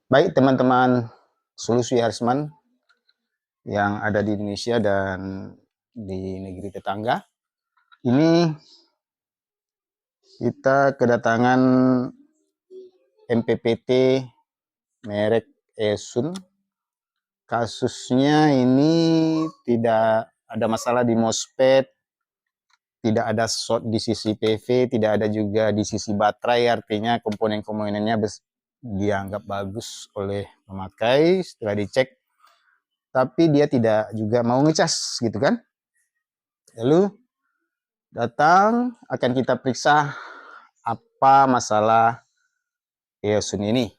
Baik teman-teman Solusi Harisman yang ada di Indonesia dan di negeri tetangga. Ini kita kedatangan MPPT merek Esun. Kasusnya ini tidak ada masalah di MOSFET, tidak ada short di sisi PV, tidak ada juga di sisi baterai, artinya komponen-komponennya dianggap bagus oleh pemakai setelah dicek, tapi dia tidak juga mau ngecas gitu kan. Lalu datang akan kita periksa apa masalah Eosun ini.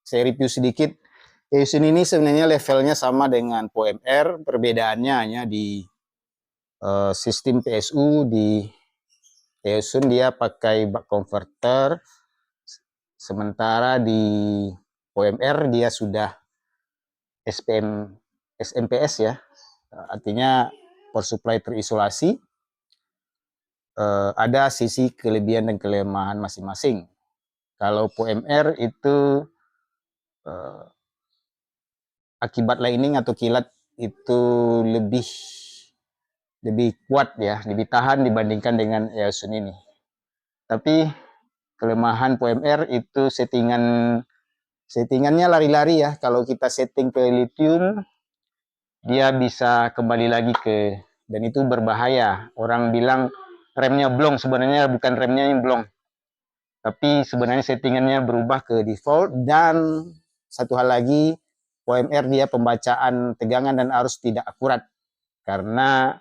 Saya review sedikit. Eosun ini sebenarnya levelnya sama dengan PoMR, perbedaannya hanya di sistem PSU. Di Eosun dia pakai buck converter, sementara di PoMR dia sudah SMPS ya, artinya power supply terisolasi. Ada sisi kelebihan dan kelemahan masing-masing. Kalau PoMR itu akibat lightning atau kilat itu lebih kuat ya, lebih tahan dibandingkan dengan Eosun ini. Tapi kelemahan PoMR itu settingannya lari-lari ya. Kalau kita setting ke lithium, dia bisa kembali lagi dan itu berbahaya. Orang bilang remnya blong, sebenarnya bukan remnya yang blong, tapi sebenarnya settingannya berubah ke default. Dan satu hal lagi, OMR dia pembacaan tegangan dan arus tidak akurat karena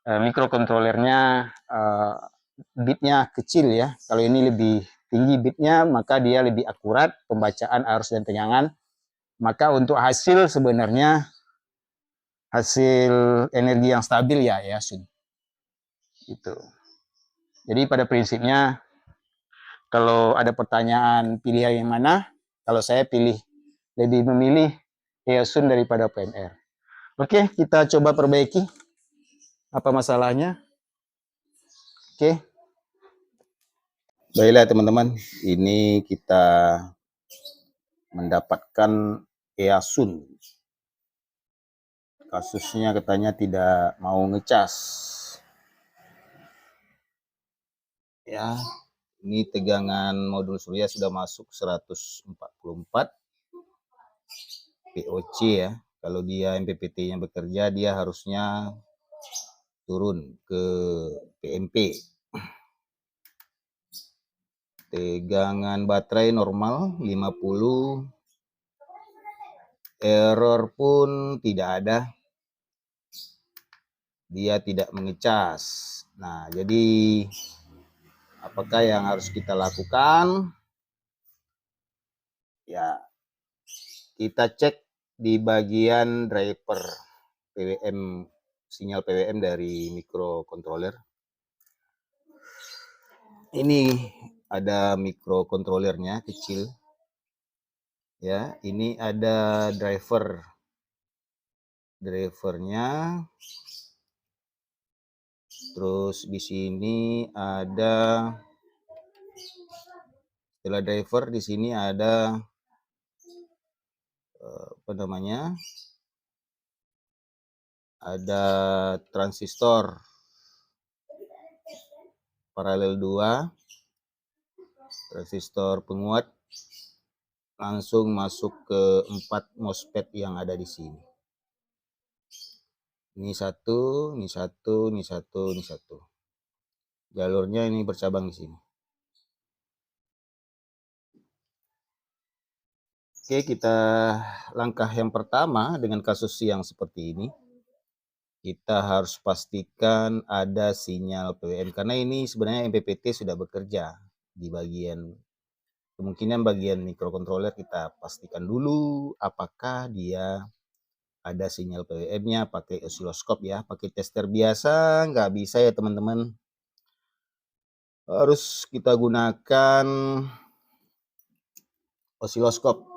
mikrokontrolernya bitnya kecil ya. Kalau ini lebih tinggi bitnya, maka dia lebih akurat pembacaan arus dan tegangan. Maka untuk hasil sebenarnya hasil energi yang stabil ya Sun. Itu. Jadi pada prinsipnya kalau ada pertanyaan pilih yang mana, kalau saya lebih memilih Eosun daripada PMR. Oke, kita coba perbaiki apa masalahnya. Oke. Baiklah teman-teman, ini kita mendapatkan Eosun. Kasusnya katanya tidak mau ngecas. Ya, ini tegangan modul surya sudah masuk 144 POC ya. Kalau dia MPPT-nya bekerja, dia harusnya turun ke PMP. Tegangan baterai normal 50. Error pun tidak ada. Dia tidak mengecas. Nah, jadi apakah yang harus kita lakukan? Ya, kita cek di bagian driver PWM, sinyal PWM dari microcontroller. Ini ada microcontrollernya kecil. Ya, ini ada drivernya. Terus di sini ada setelah driver di sini ada apa namanya? Ada transistor paralel 2, transistor penguat, langsung masuk ke 4 MOSFET yang ada di sini. Ini satu, ini satu, ini satu, ini satu. Jalurnya ini bercabang di sini. Oke, kita langkah yang pertama dengan kasus yang seperti ini, kita harus pastikan ada sinyal PWM karena ini sebenarnya MPPT sudah bekerja di kemungkinan bagian mikrokontroler. Kita pastikan dulu apakah dia ada sinyal PWM-nya pakai osiloskop ya, pakai tester biasa nggak bisa ya teman-teman. Harus kita gunakan osiloskop.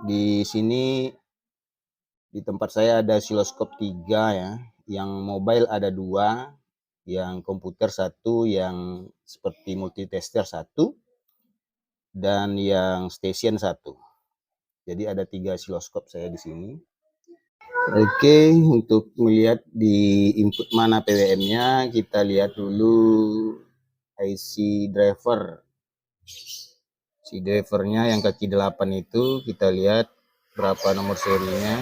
Di sini di tempat saya ada osiloskop 3 ya, yang mobile ada 2, yang komputer 1, yang seperti multitester 1, dan yang station 1. Jadi ada 3 siloskop saya di sini. Oke, untuk melihat di input mana PWM-nya, kita lihat dulu IC driver. Si drivernya yang kaki 8 itu kita lihat berapa nomor serinya.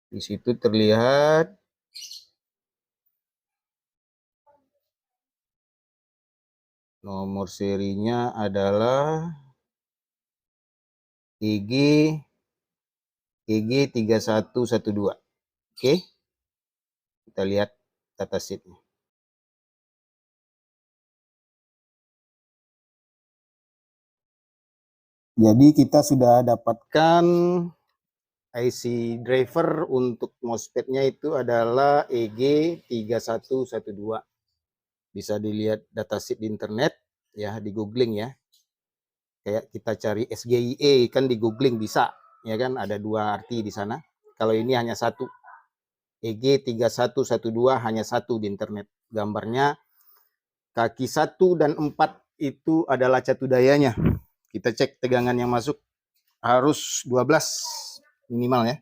Di situ terlihat nomor serinya adalah EG3112. Oke, kita lihat datasheetnya. Jadi kita sudah dapatkan IC driver untuk MOSFET-nya itu adalah EG3112. Bisa dilihat datasheet di internet ya, di googling ya. Kayak kita cari SGIE kan di googling bisa, ya kan, ada 2 arti di sana. Kalau ini hanya satu. EG3112 hanya satu di internet. Gambarnya kaki 1 dan 4 itu adalah catu dayanya. Kita cek tegangan yang masuk harus 12 minimal ya.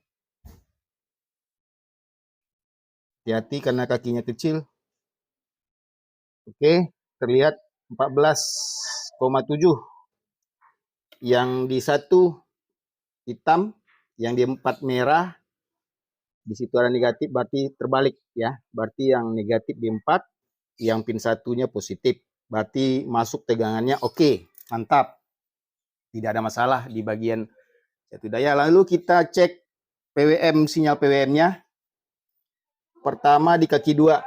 Hati-hati karena kakinya kecil. Oke, terlihat 14,7. Yang di 1 hitam, yang di 4 merah. Di situ ada negatif, berarti terbalik ya. Berarti yang negatif di 4, yang pin satunya positif. Berarti masuk tegangannya oke, mantap. Tidak ada masalah di bagian catu daya. Lalu kita cek PWM, sinyal PWM-nya. Pertama di kaki 2.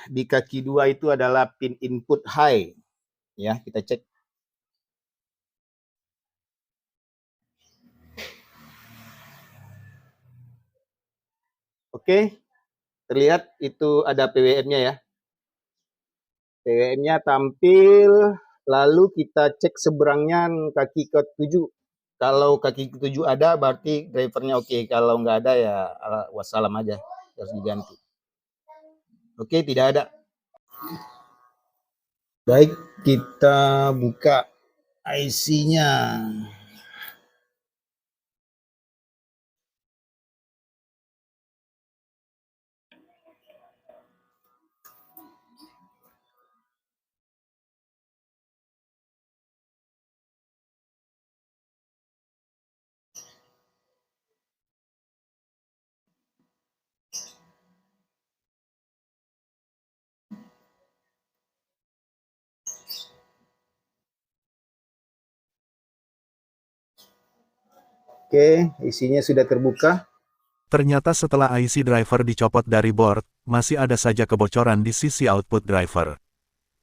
Di kaki 2 itu adalah pin input high. Ya, kita cek. Oke, terlihat itu ada PWM-nya ya. PWM-nya tampil, lalu kita cek seberangnya kaki ke-7. Kalau kaki ke-7 ada, berarti drivernya oke. Kalau nggak ada ya wassalam aja, harus diganti. Oke, tidak ada. Baik, kita buka IC-nya. Oke, isinya sudah terbuka. Ternyata setelah IC driver dicopot dari board, masih ada saja kebocoran di sisi output driver.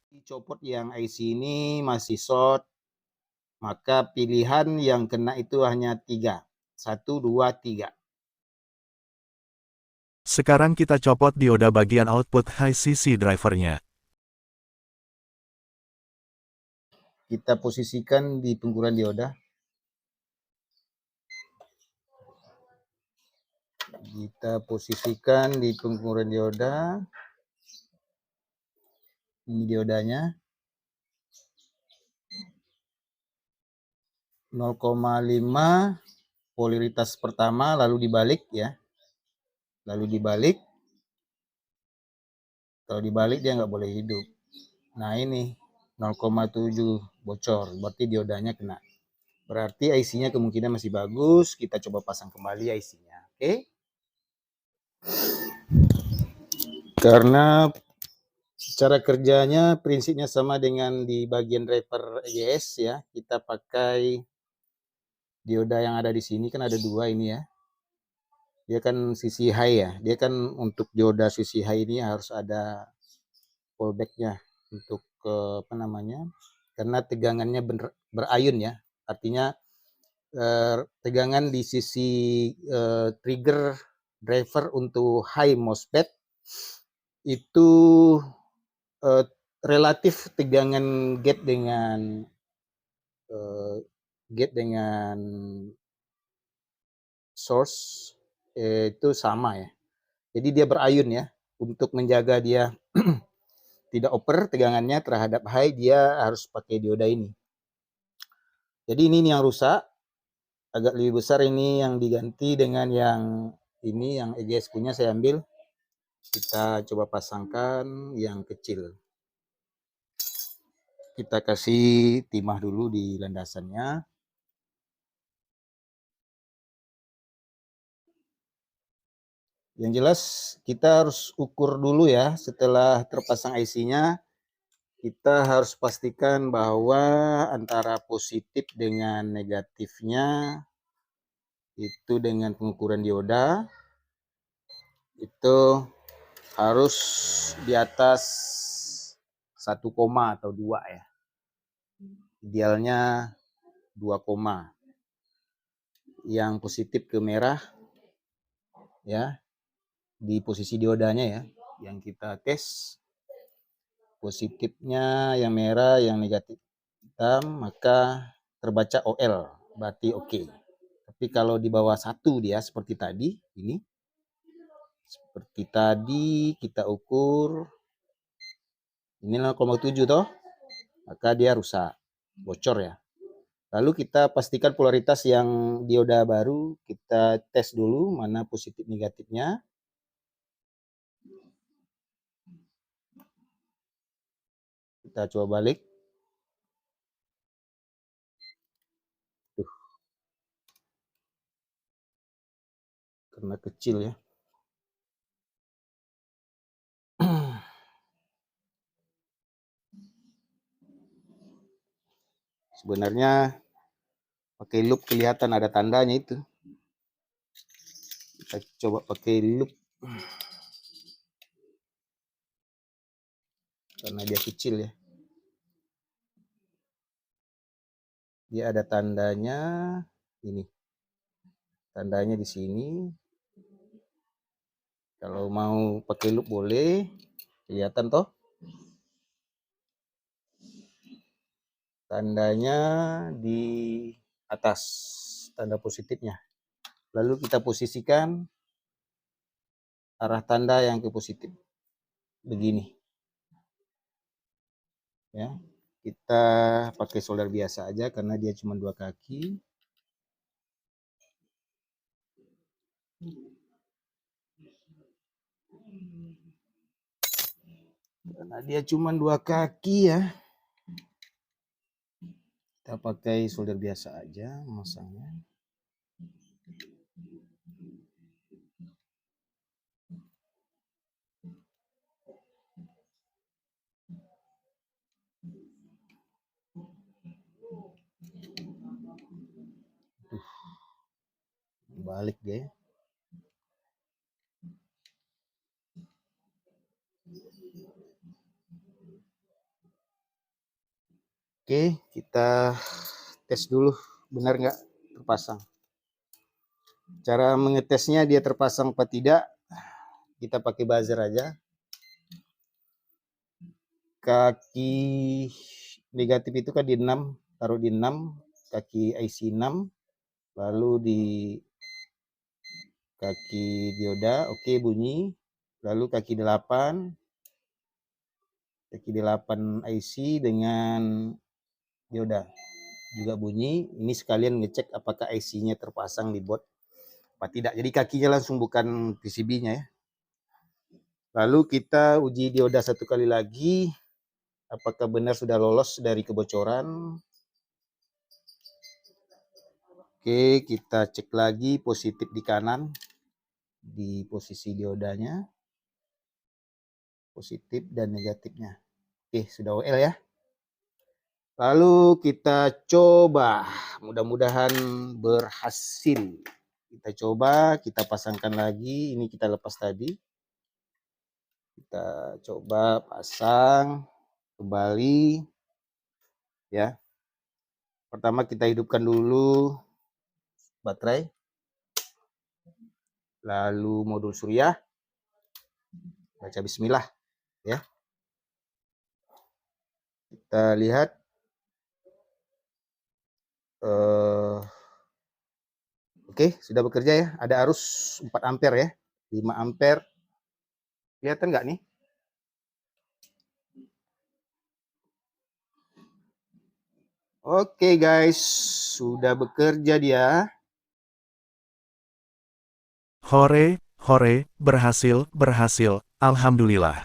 Dicopot yang IC ini masih short, maka pilihan yang kena itu hanya 3. 1, 2, 3. Sekarang kita copot dioda bagian output high CC drivernya. Kita posisikan di pengguruan dioda. Kita posisikan di pengguruan dioda. Ini diodanya. 0,5 polaritas pertama, lalu dibalik ya. Lalu dibalik. Kalau dibalik dia nggak boleh hidup. Nah ini 0,7 bocor, berarti diodanya kena. Berarti IC-nya kemungkinan masih bagus. Kita coba pasang kembali IC-nya. Oke. Karena cara kerjanya prinsipnya sama dengan di bagian driver EGS ya. Kita pakai dioda yang ada di sini, kan ada 2 ini ya. Dia kan sisi high ya. Dia kan untuk dioda sisi high ini harus ada fallback-nya untuk apa namanya? Karena tegangannya berayun ya. Artinya tegangan di sisi trigger driver untuk high MOSFET itu relatif tegangan gate dengan source itu sama ya. Jadi dia berayun ya. Untuk menjaga dia tidak over tegangannya terhadap high, dia harus pakai dioda ini. Jadi ini yang rusak, agak lebih besar ini yang diganti dengan yang ini, yang EGS punya saya ambil. Kita coba pasangkan yang kecil. Kita kasih timah dulu di landasannya. Yang jelas kita harus ukur dulu ya, setelah terpasang IC-nya, kita harus pastikan bahwa antara positif dengan negatifnya itu dengan pengukuran dioda itu harus di atas 1, atau 2 ya. Idealnya 2, yang positif ke merah ya, di posisi diodanya ya, yang kita tes positifnya yang merah, yang negatif hitam, maka terbaca OL, berarti oke. Tapi kalau di bawah 1 dia seperti tadi, ini seperti tadi kita ukur ini 0,7 toh, maka dia rusak, bocor ya. Lalu kita pastikan polaritas yang dioda baru, kita tes dulu mana positif negatifnya. Kita coba balik. Tuh, karena kecil ya. Sebenarnya pakai loop kelihatan ada tandanya itu. Kita coba pakai loop. Karena dia kecil ya. Dia ada tandanya ini. Tandanya di sini. Kalau mau pakai loop boleh. Kelihatan toh? Tandanya di atas, tanda positifnya. Lalu kita posisikan arah tanda yang ke positif. Begini. Ya. Kita pakai solder biasa aja karena dia cuma 2 kaki. Karena dia cuma 2 kaki ya. Kita pakai solder biasa aja masangnya. Balik deh. Oke, kita tes dulu benar nggak terpasang. Cara mengetesnya dia terpasang apa tidak, kita pakai buzzer aja. Kaki negatif itu kan di 6, taruh di 6, kaki IC 6, lalu di kaki dioda, oke bunyi. Lalu kaki 8 IC dengan dioda juga bunyi. Ini sekalian ngecek apakah IC-nya terpasang di board apa tidak. Jadi kakinya langsung bukan PCB-nya ya. Lalu kita uji dioda 1 kali lagi, apakah benar sudah lolos dari kebocoran. Oke, kita cek lagi positif di kanan, di posisi diodanya, positif dan negatifnya. Oke, sudah OL ya. Lalu kita coba, mudah-mudahan berhasil. Kita coba, kita pasangkan lagi, ini kita lepas tadi. Kita coba pasang kembali ya. Pertama kita hidupkan dulu baterai, lalu modul surya, baca bismillah ya. Kita lihat oke, sudah bekerja ya. Ada arus 4 ampere ya, 5 ampere. Kelihatan nggak nih? Oke guys, sudah bekerja dia. Hore, hore, berhasil, berhasil, alhamdulillah.